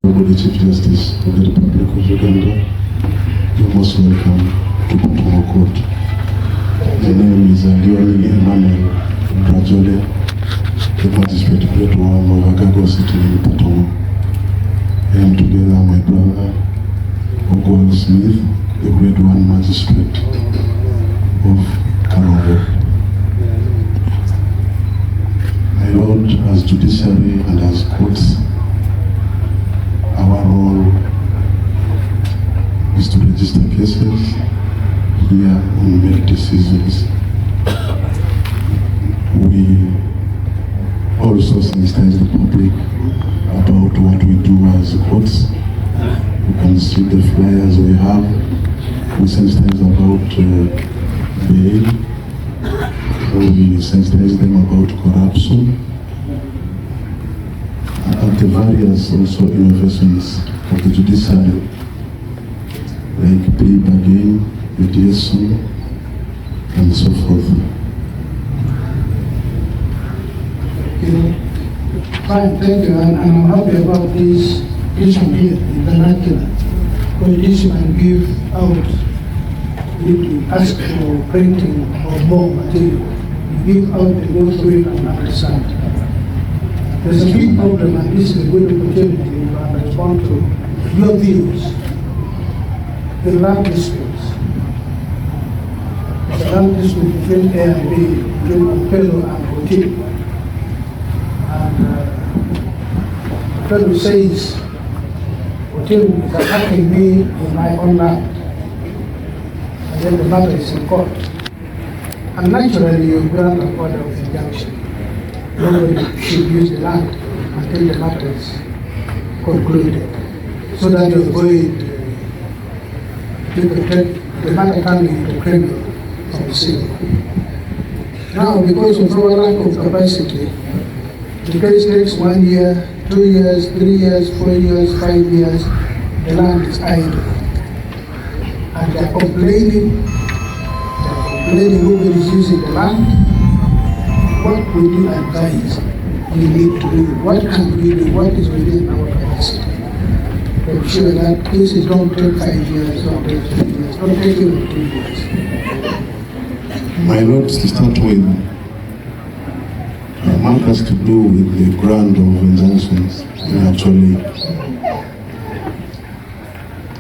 The Chief Justice of the Republic of Uganda, you're most welcome to Batoro Court. My name is Owiny the Magistrate Grade 1 of Agago City in Batoro. I am together my brother, Ogol Smith, the Grade 1 Magistrate of Karongo. My Lord, as judiciary and as courts, our role is to register cases, hear and make decisions. We also sensitize the public about what we do as courts. You can see the flyers we have. We sensitize about bail. We sensitize them about corruption. At the various also innovations of the judiciary, like plea bargain, mediation, and so forth. Fine, thank you, and I'm happy about this issue here in vernacular. When this can give out, you ask for printing or more material, you give out and go through it and understand. There's a big problem, and this is a good opportunity to respond to your views. The land disputes. The land dispute between A and B, between Fellow and Hotel. And Fellow says, Hotel is attacking me in my own land. And then the matter is in court. And naturally, you grant an order of injunction. Nobody should use the land until the matter is concluded, so that you avoid the matter coming into criminal from civil. Now, because of our lack of capacity, the case takes 1 year, 2 years, 3 years, 4 years, 5 years, the land is idle. And they're complaining nobody is using the land. What would you advise we need to do? What can we do? What is within our capacity? To ensure that cases don't take 5 years, don't take 3 years, don't take even 2 years. My Lord, to start with, what has to do with the grant of injunctions in Acholi.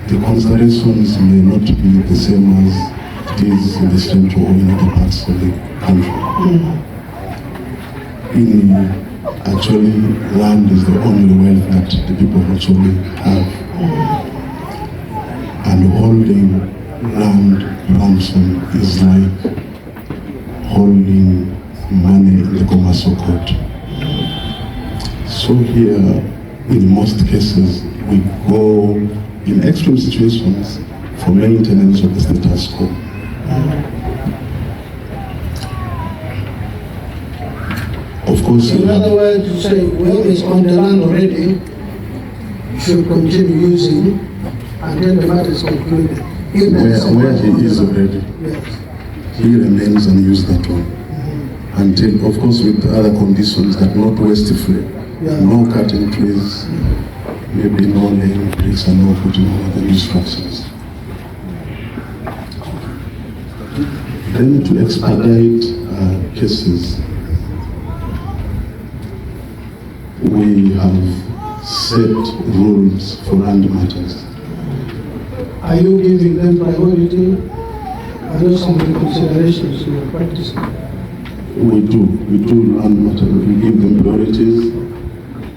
The considerations may not be the same as it is in the central or in other parts of the country. In actually, land is the only wealth that the people of Acholi have. And holding land ransom is like holding money in the commercial court. So here, in most cases, we go in extreme situations for maintenance of the status quo. Of course, in other words, to say, well, it's on the land already, you should continue using until the matter is concluded. Where he is already, yes, he remains and use that one. Until, of course, with other conditions that not wastefully, no cutting trees, maybe no laying bricks and no putting on other new structures. Then to expedite cases, we have set rules for land matters. Are you giving them priority? Are those some of the considerations you are practicing? We do land matters, we give them priorities,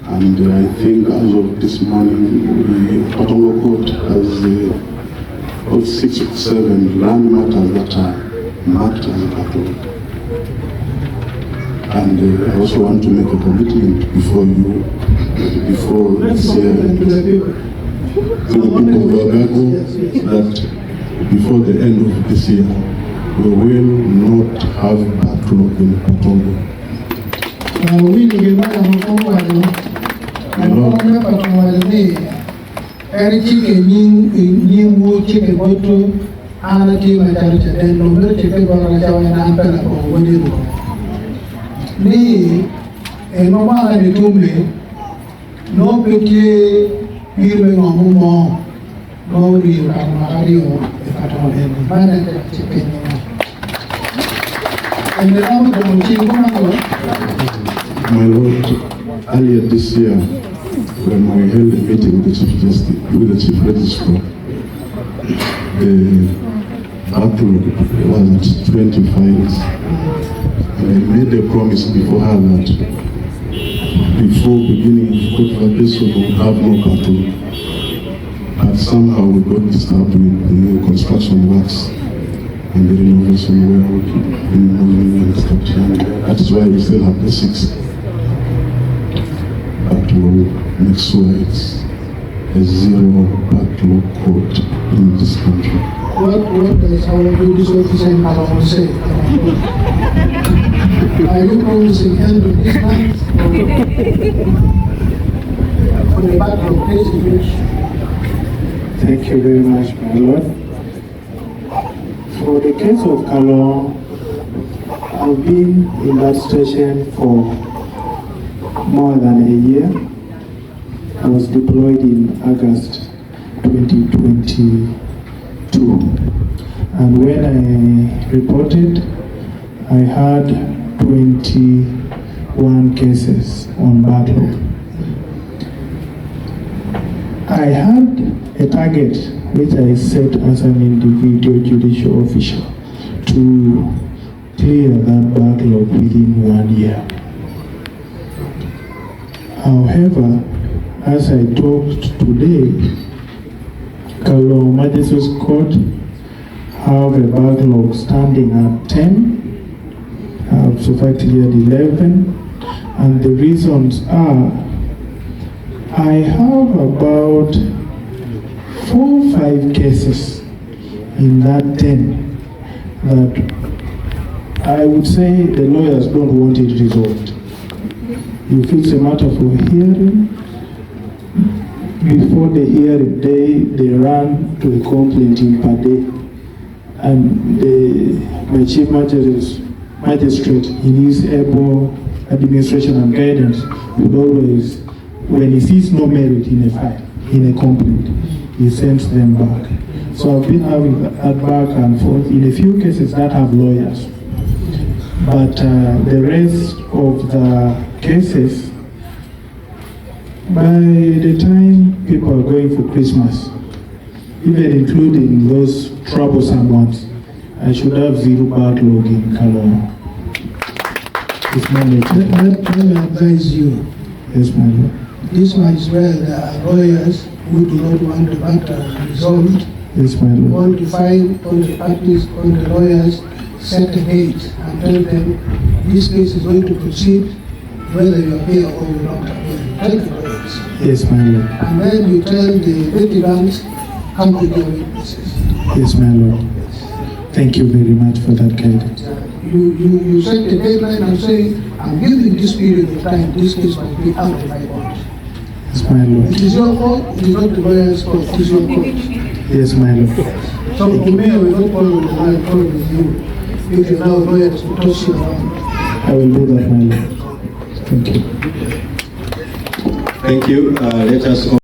and I think as of this morning, the Batoro Court has about 6 or 7 land matters that are marked as Batoro. And I also want to make a commitment before you, before this year, to the people of Uganda, that before the end of this year, we will not have backlog in Batoro. We need Gimara Mokongwano, and Mokongwano Patwale, every chicken in chicken bottle, and a team at the end of the chicken bottle, and Ampela or Wadiru. Me, and Mama and Tumbe, no pity Irme Ngomo, Gori, Ramario, Batoro, Banyankole, Chipenyo. And the number of My Lord, earlier this year, when we held a meeting with the Chief Justice, with the Chief Registrar, the backlog was at 20 files. And I made a promise before her that before beginning court vacation we would have no backlog. But somehow we got disturbed with the new construction works and the renovation where we keep moving and stuff. And that is why we still have the 6. But we'll make sure it's a zero backlog court in this country. What does our duties officer in Alur say? Are you promising end of this month for the backlog case? Thank you very much, my Lord. For the case of Alur, I've been in that station for more than a year. I was deployed in August 2022. And when I reported, I had 21 cases on backlog. I had a target which I set as an individual judicial official to clear that backlog within 1 year. However, as I talked today, Alur Magistrate Court have a backlog standing at 10. I've so far cleared 11, and the reasons are I have about 4 or 5 cases in that 10 that I would say the lawyers don't want it resolved. If it's a matter for hearing, before the hearing day, they run to a complaint in per day. And my chief magistrate, in his able administration and guidance, would always, when he sees no merit in a file, in a complaint, he sends them back. So I've been having that back and forth in a few cases that have lawyers. But the rest of the cases, by the time people are going for Christmas, even including those troublesome ones, I should have 0 backlog in Alur. Let me advise you. Yes, my Lord. This one is where there are lawyers who do not want the matter resolved. Yes, my Lord. Want to find all the parties, all the lawyers, set a date and tell them this case is going to proceed whether you appear or you not appear. Tell the lawyers. Yes, my Lord. And then you tell the litigants, come to your witnesses. Yes, my Lord. Thank you very much for that guidance. You set the deadline and say, I'm giving this period of time, this case must be out of my court. Yes, my Lord. It is your court, it is not the lawyer's court, it is your court. Yes, my Lord. So for me, I will not follow the line, follow with you. If you allow lawyers to toss you around. I will do that, my Lord. Thank you. Thank you. Let us